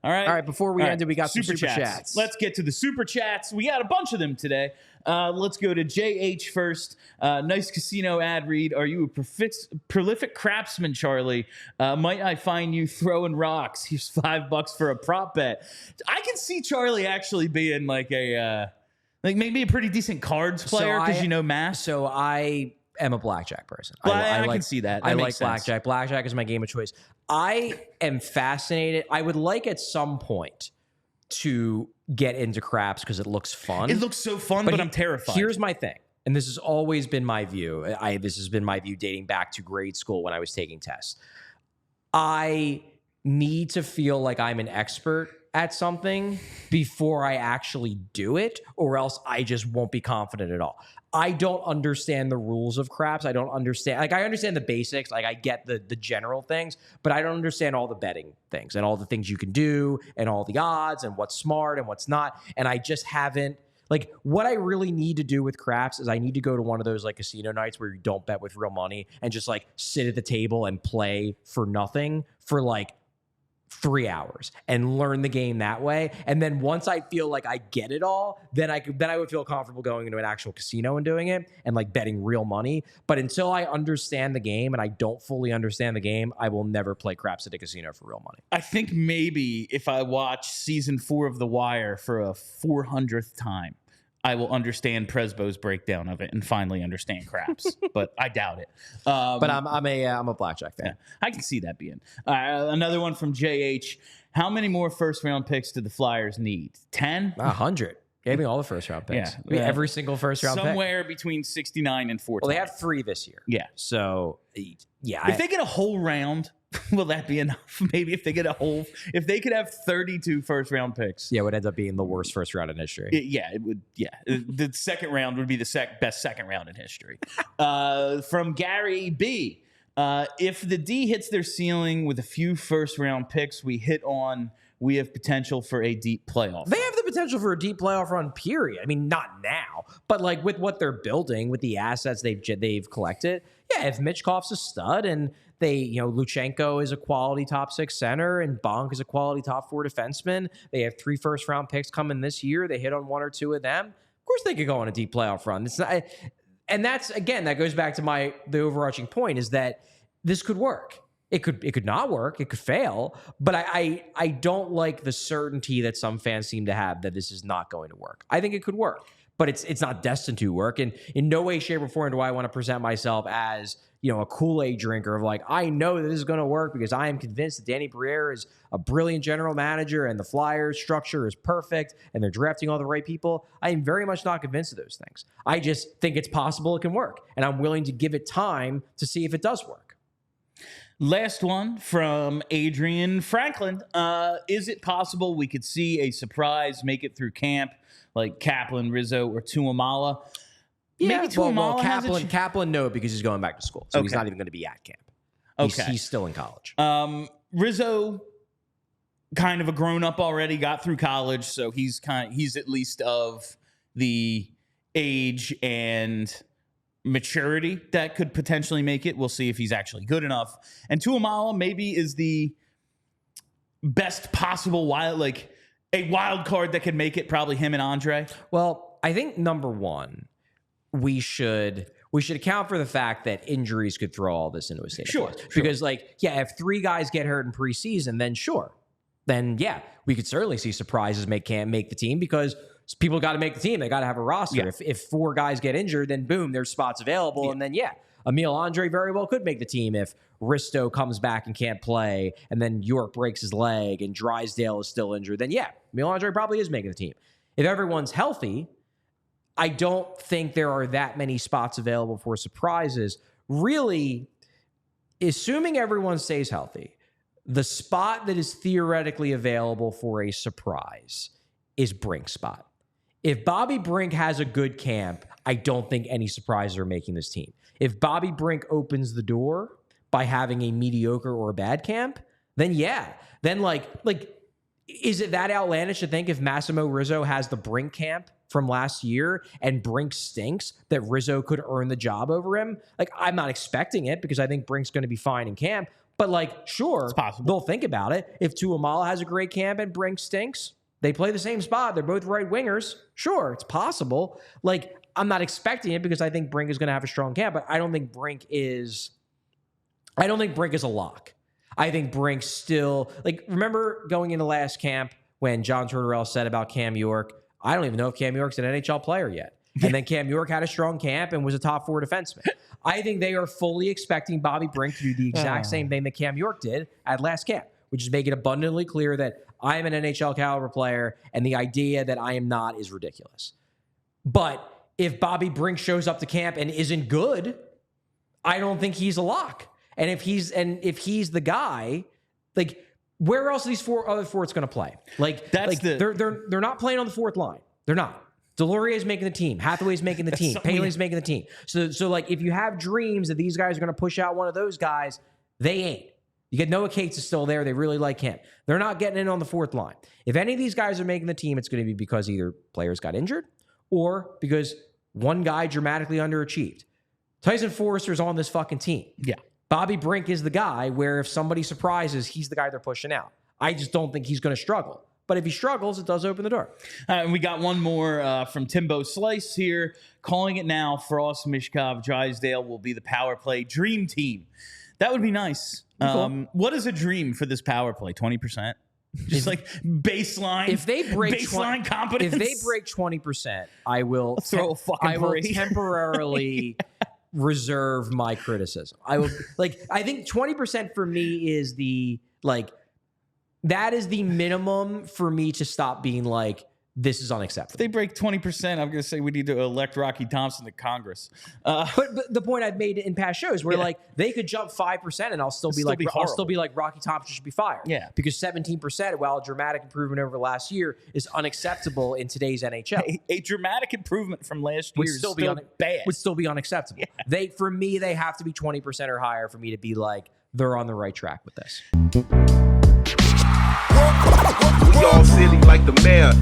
All right. Before we end it, we got some super chats. Let's get to the super chats. We got a bunch of them today. Let's go to JH first. Nice casino ad read. Are you a prolific craftsman, Charlie? Might I find you throwing rocks? Here's $5 for a prop bet. I can see Charlie actually being like a maybe a pretty decent cards player because you know math. So I am a blackjack person. I can see that. I like sense. blackjack. Blackjack is my game of choice. I am fascinated. I would like at some point to get into craps because it looks fun. It looks so fun, but I'm terrified. Here's my thing, and this has always been my view. This has been my view dating back to grade school when I was taking tests. I need to feel like I'm an expert at something before I actually do it, or else I just won't be confident at all. I don't understand the rules of craps. I don't understand. Like, I understand the basics. Like, I get the general things, but I don't understand all the betting things and all the things you can do and all the odds and what's smart and what's not. And I just haven't. Like, what I really need to do with craps is I need to go to one of those like casino nights where you don't bet with real money and just like sit at the table and play for nothing for like 3 hours and learn the game that way. And then once I feel like I get it all, then I would feel comfortable going into an actual casino and doing it and like betting real money. But until I understand the game, and I don't fully understand the game, I will never play craps at a casino for real money. I think maybe if I watch season 4 of The Wire for a 400th time, I will understand Presbo's breakdown of it and finally understand craps, but I doubt it. But I'm a blackjack fan. Yeah, I can see that being. Another one from JH. How many more first-round picks do the Flyers need? 10? 100. Gave me all the first-round picks. Yeah. Every single first-round pick. Somewhere between 69 and 14. Well, they have 3 this year. Yeah. So, yeah. If they get a whole round, will that be enough? Maybe if they could have 32 first-round picks. Yeah, it would end up being the worst first round in history. It would. Yeah. The second round would be the best second round in history. From Gary B. If the D hits their ceiling with a few first-round picks we have potential for a deep playoff. They have the potential for a deep playoff run, period. I mean, not now, but like with what they're building, with the assets they've collected. Yeah, if Mitchkov's a stud and Luchenko is a quality top 6 center and Bonk is a quality top 4 defenseman, they have 3 first-round picks coming this year. They hit on 1 or 2 of them. Of course, they could go on a deep playoff run. It's not, and that's, again, that goes back to the overarching point is that this could work. It could not work. It could fail. But I don't like the certainty that some fans seem to have that this is not going to work. I think it could work, but it's not destined to work. And in no way, shape, or form do I want to present myself as a Kool-Aid drinker of like, I know that this is going to work because I am convinced that Danny Briere is a brilliant general manager and the Flyers structure is perfect and they're drafting all the right people. I am very much not convinced of those things. I just think it's possible it can work. And I'm willing to give it time to see if it does work. Last one from Adrian Franklin. Is it possible we could see a surprise make it through camp like Kaplan, Rizzo, or Tuomaala? Yeah, maybe Tuomaala Kaplan, no, because he's going back to school. So he's not even going to be at camp. He's still in college. Rizzo, kind of a grown-up already, got through college, so he's at least of the age and maturity that could potentially make it. We'll see if he's actually good enough. And Tuomaala maybe is the best possible a wild card that could make it, probably him and Andre. Well, I think number one, we should account for the fact that injuries could throw all this into a state of flux. Because if 3 guys get hurt in preseason, then we could certainly see surprises can't make the team because people got to make the team. They got to have a roster. Yeah. If 4 guys get injured, then boom, there's spots available. Yeah. And then, Emil Andre very well could make the team if Risto comes back and can't play, and then York breaks his leg and Drysdale is still injured. Then, Emil Andre probably is making the team. If everyone's healthy, I don't think there are that many spots available for surprises. Really, assuming everyone stays healthy, the spot that is theoretically available for a surprise is Brink's spot. If Bobby Brink has a good camp, I don't think any surprises are making this team. If Bobby Brink opens the door by having a mediocre or a bad camp, then is it that outlandish to think if Massimo Rizzo has the Brink camp from last year and Brink stinks that Rizzo could earn the job over him? I'm not expecting it because I think Brink's going to be fine in camp, But like, sure, it's possible. They'll think about it. If Tuomaala has a great camp and Brink stinks, they play the same spot. They're both right wingers. Sure, it's possible. Like, I'm not expecting it because I think Brink is going to have a strong camp, but I don't think Brink is a lock. I think Brink still, like, remember going into last camp when John Tortorella said about Cam York, I don't even know if Cam York's an NHL player yet. And then Cam York had a strong camp and was a top 4 defenseman. I think they are fully expecting Bobby Brink to do the exact same thing that Cam York did at last camp, which is make it abundantly clear that I am an NHL caliber player and the idea that I am not is ridiculous. But if Bobby Brink shows up to camp and isn't good, I don't think he's a lock. And if he's the guy, like, where else are these other forwards going to play? Like, they're not playing on the fourth line. They're not. Delorier's making the team. Hathaway's making the team. Paley's making the team. So like, if you have dreams that these guys are going to push out one of those guys, they ain't. You get Noah Cates is still there. They really like him. They're not getting in on the fourth line. If any of these guys are making the team, it's going to be because either players got injured or because one guy dramatically underachieved. Tyson Forrester's on this fucking team. Yeah. Bobby Brink is the guy where if somebody surprises, he's the guy they're pushing out. I just don't think he's going to struggle. But if he struggles, it does open the door. And we got one more from Timbo Slice here. Calling it now, Frost, Mishkov, Drysdale will be the power play dream team. That would be nice. Cool. What is a dream for this power play? 20%? Just like baseline. If they break baseline competence. If they break 20%, I will throw a fucking I will temporarily reserve my criticism. I will I think 20% for me is that is the minimum for me to stop being like, this is unacceptable. If they break 20%, I'm going to say we need to elect Rocky Thompson to Congress. But the point I've made in past shows where like they could jump 5% and I'll still be like Rocky Thompson should be fired. Yeah. Because 17%, while a dramatic improvement over last year, is unacceptable in today's NHL. A dramatic improvement from last year is still bad. Would still be unacceptable. Yeah. For me, they have to be 20% or higher for me to be like, they're on the right track with this. We all silly like the mayor.